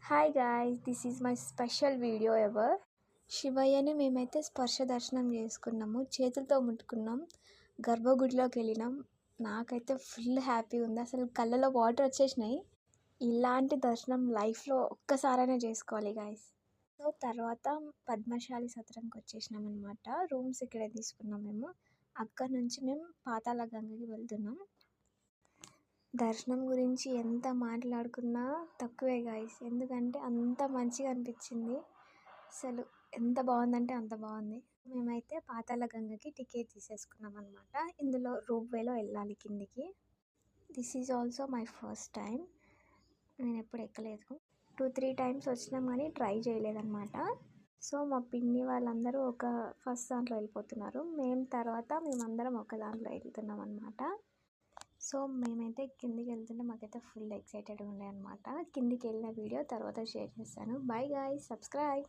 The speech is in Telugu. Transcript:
Hi guys, this is my special video ever. శివయ్యని మేమైతే స్పర్శ దర్శనం చేసుకున్నాము, చేతులతో ముట్టుకున్నాం, గర్భగుడిలోకి వెళ్ళినాం. నాకైతే ఫుల్ హ్యాపీ ఉంది, అసలు కళ్ళలో వాటర్ వచ్చేసినాయి. ఇలాంటి దర్శనం లైఫ్లో ఒక్కసారైనా చేసుకోవాలి గాయస్. సో తర్వాత పద్మశాలి సత్రంకి వచ్చేసినాం అనమాట. రూమ్స్ ఇక్కడే తీసుకున్నాం మేము. అక్కడ నుంచి మేము పాతాళ గంగకి వెళ్తున్నాం. దర్శనం గురించి ఎంత మాట్లాడుకున్నా తక్కువే గాయస్, ఎందుకంటే అంత మంచిగా అనిపించింది. అసలు ఎంత బాగుందంటే అంత బాగుంది. మేమైతే పాతాళ గంగకి టికెట్ తీసేసుకున్నాం అనమాట. ఇందులో రోప్ వేలో వెళ్ళాలి కిందికి. This is also my first time, నేను ఎప్పుడు ఎక్కలేదు. 2-3 టైమ్స్ వచ్చినాం కానీ ట్రై చేయలేదన్నమాట. సో మా పిన్ని వాళ్ళందరూ ఒక ఫస్ట్ దాంట్లో వెళ్ళిపోతున్నారు, మేమందరం ఒక దాంట్లో వెళ్తున్నాం అనమాట. సో మేమైతే కిందికి వెళ్తుంటే మాకైతే ఫుల్ ఎక్సైటెడ్ ఉండే అనమాట. కిందికి వెళ్ళిన వీడియో తర్వాత షేర్ చేస్తాను. By guys, subscribe.